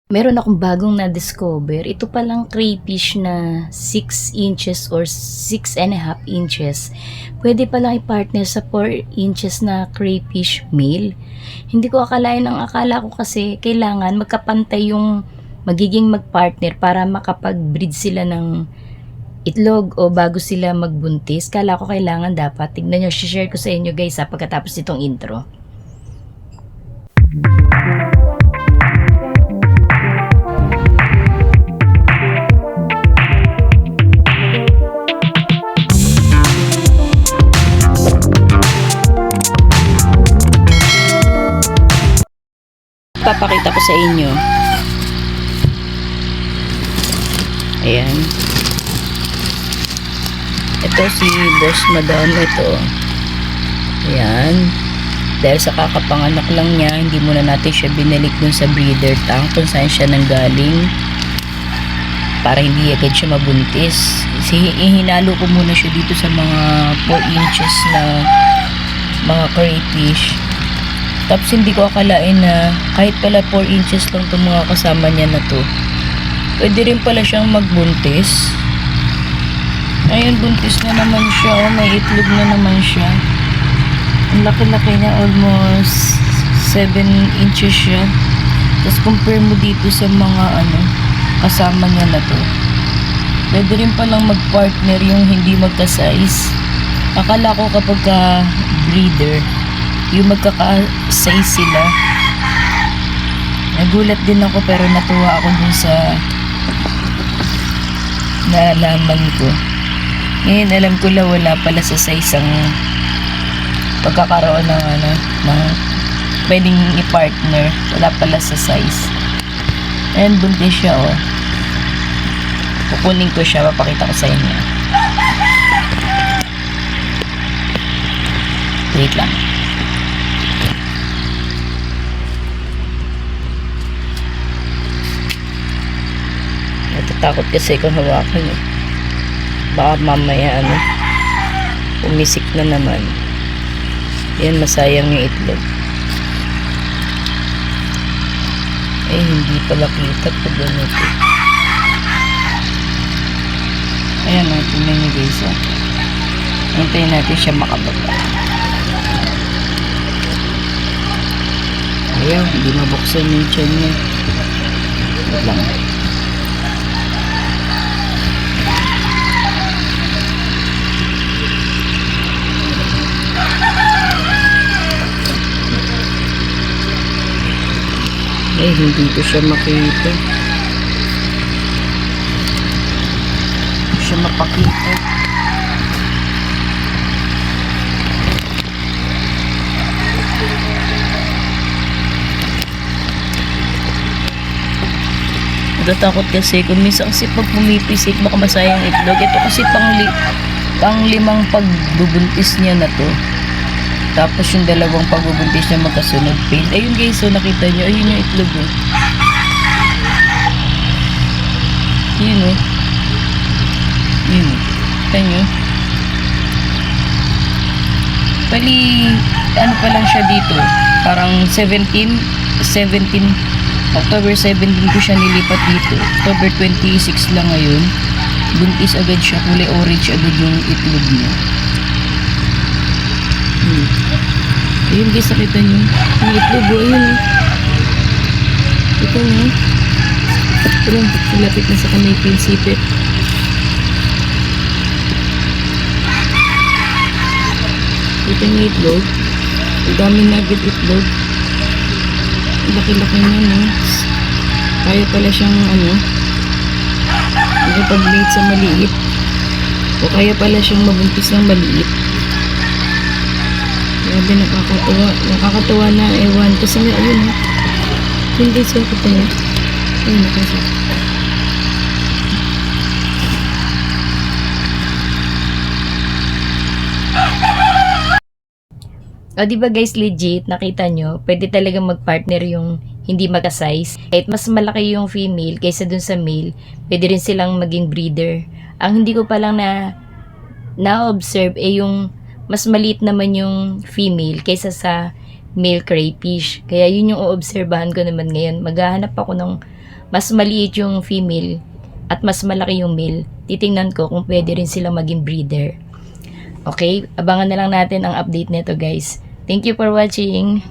Meron akong bagong na-discover. Ito palang crayfish na 6 inches or 6.5 inches. Pwede palang i-partner sa 4 inches na crayfish male. Hindi ko akalain, ang akala ko kasi kailangan magkapantay yung magiging magpartner para makapag-breed sila ng itlog o bago sila magbuntis. Kala ko kailangan dapat. Tignan nyo, share ko sa inyo guys pagkatapos itong intro. Papakita ko sa inyo. Ayan. Ito si Boss Madam. Ito. Ayan. Dahil sa kakapanganak lang niya, hindi muna natin siya binalik dun sa breeder tank kung saan siya nanggaling. Para hindi agad siya mabuntis. Kasi ihinalo ko muna siya dito sa mga 4 inches na mga crayfish. Tapos hindi ko akalain na kahit pala 4 inches lang itong mga kasama niya na to, pwede rin pala siyang magbuntis. Ayun, buntis na naman siya. May itlog na naman siya. Ang laki-laki niya, almost 7 inches siya. Tapos compare mo dito sa mga kasama niya na to, pwede rin palang mag-partner yung hindi magka-size. Akala ko kapag breeder, yung magkaka-size sila. Nagulat din ako pero natuwa ako dun sa naalaman ko. Ngayon alam ko lang wala pala sa size ang pagkakaroon ng pwedeng i-partner. Wala pala sa size. Ayan, buntis siya kukunin ko siya, papakita ko sa inyo. Wait lang. Natatakot kasi kung hawakan eh. Baka mamaya umisik na naman. Yan, masayang yung itlog. Eh, hindi pala kita pag ganito. Ayan, tingnan nyo guys. Hintayin natin siya makababa. Ayan, hindi mabuksan yung tiyan niya. Wait lang. Eh, hindi ko siya makita. Hindi siya mapakita. Natatakot kasi kung minsan kasi pag pumipisik baka masayang itlog. Ito kasi pang limang pagbubuntis niya na to. Tapos yung dalawang pagbubuntis niya magkasunod fail. Ayun guys, so nakita nyo, ayun yung itlog Yun Yun. Kita nyo. Bali, pa lang siya dito. Parang 17 October 17 ko siya nilipat dito. October 26 lang ngayon. Buntis agad siya. Kulay orange agad yung itlog niya. Ayun guys, nakita nyo yung itlog ayun ito pero lapit na sa kanay pinsipit. Ito yung itlog, ang dami nugget itlog, laki-laki niya kaya pala siyang nakipag-mate sa maliit o kaya pala siyang mabuntis ng maliit. Grabe, nakakatuwa na ewan kasi nga ayun hindi siya kita niya ayun nakasya. Diba guys, legit nakita nyo, pwede talaga mag-partner yung hindi magka-size. Kahit mas malaki yung female kaysa dun sa male, pwede rin silang maging breeder. Ang hindi ko palang na-observe yung mas maliit naman yung female kaysa sa male crayfish. Kaya yun yung oobserbahan ko naman ngayon. Maghahanap ako ng mas maliit yung female at mas malaki yung male, titingnan ko kung pwede rin silang maging breeder. Okay, abangan na lang natin ang update nito guys. Thank you for watching.